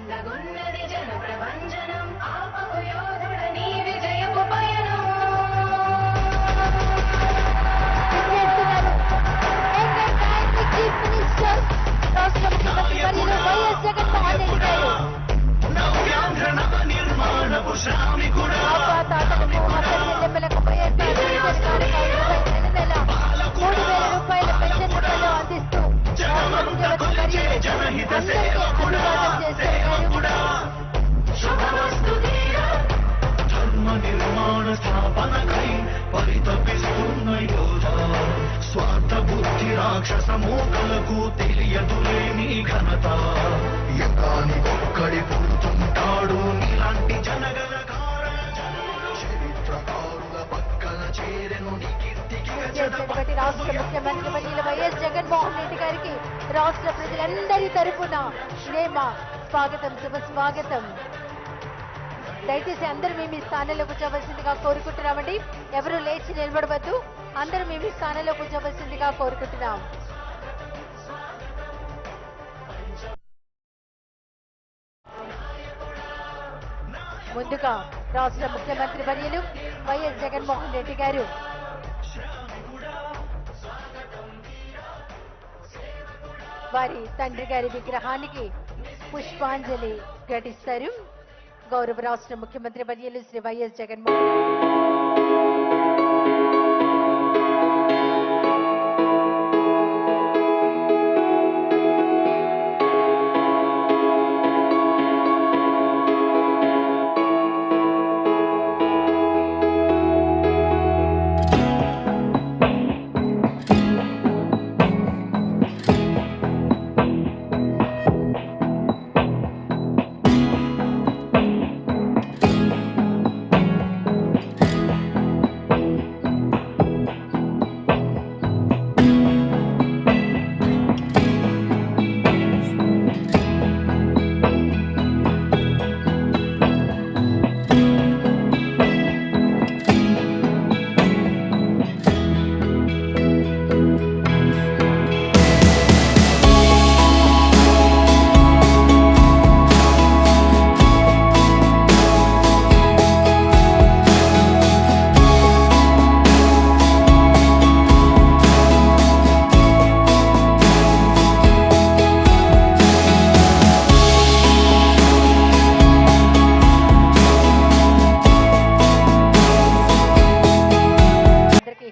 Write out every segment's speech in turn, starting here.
చల్లగున్నది జన ప్రభంజనం ఆపకు యోధుడ నీ విజయపు పయనం రాష్ట్ర ముఖ్యమంత్రి వర్యులు వైఎస్ జగన్మోహన్ రెడ్డి గారు ఆపాతాతలకు హస్తనిలెమ్మలకు వైఎస్ఆర్ నెల 3,000 రూపాయల పెన్షన్ రూపంలో అందిస్తూ రాష్ట్ర ముఖ్యమంత్రి వర్యులు అందరికీ అభివాదం చేశారు. నిర్మాణ స్థాపనకై పరితపిస్తున్న యోధ స్వార్థ బుద్ధి రాక్షస మోకలకు తెలియదులేని ఘనత యుగానికొక్కడి పుడుతుంటాడు నీలాంటి జనగల చరిత్రకారుల పక్కన చేరెను చేసినటువంటి రాష్ట్ర ముఖ్యమంత్రి వర్యులు వైఎస్ జగన్మోహన్ రెడ్డి గారికి రాష్ట్ర ప్రజలందరి తరఫున నేమ స్వాగతం, శుభ స్వాగతం. దయచేసి అందరూ మేము ఈ స్థానంలో కూర్చోవలసిందిగా కోరుకుంటున్నామండి. ఎవరు లేచి నిలబడవద్దు, అందరూ మేము ఈ స్థానంలో కూర్చోవలసిందిగా కోరుకుంటున్నాం. ముందుగా రాష్ట్ర ముఖ్యమంత్రి వర్యులు వైఎస్ జగన్మోహన్ రెడ్డి గారు వారి తండ్రి గారి విగ్రహానికి పుష్పాంజలి ఘటిస్తారు. గౌరవ రాష్ట్ర ముఖ్యమంత్రి వర్యులు శ్రీ వైఎస్ జగన్మోహన్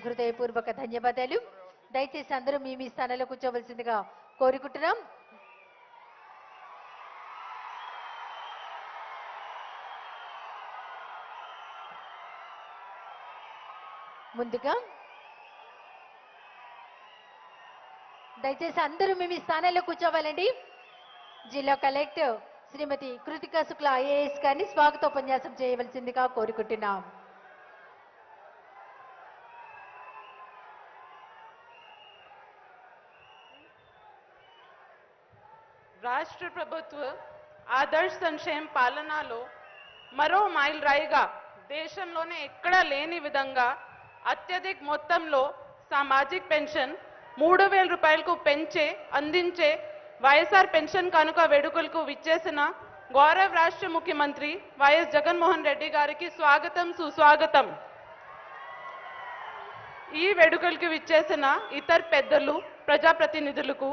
హృదయపూర్వక ధన్యవాదాలు. దయచేసి అందరూ మీ మీ స్థానంలో కూర్చోవలసిందిగా కోరుకుంటున్నాం. ముందుగా దయచేసి అందరూ మీ మీ స్థానాల్లో కూర్చోవాలండి. జిల్లా కలెక్టర్ శ్రీమతి కృతికా శుక్లా ఐఏఎస్ గారిని స్వాగతోపన్యాసం చేయవలసిందిగా కోరుకుంటున్నాం. రాష్ట్ర ప్రభుత్వ ఆదర్శ సంక్షేమ పాలనలో మరో మైల్ రాయిగా దేశంలోనే ఎక్కడా లేని విధంగా అత్యధిక మొత్తంలో సామాజిక పెన్షన్ 3,000 రూపాయలకు అందించే వైఎస్ఆర్ పెన్షన్ కానుక వేడుకలకు విచ్చేసిన గౌరవ రాష్ట్ర ముఖ్యమంత్రి వైఎస్ జగన్మోహన్ రెడ్డి గారికి స్వాగతం, సుస్వాగతం. ఈ వేడుకలకు విచ్చేసిన ఇతర పెద్దలు, ప్రజాప్రతినిధులకు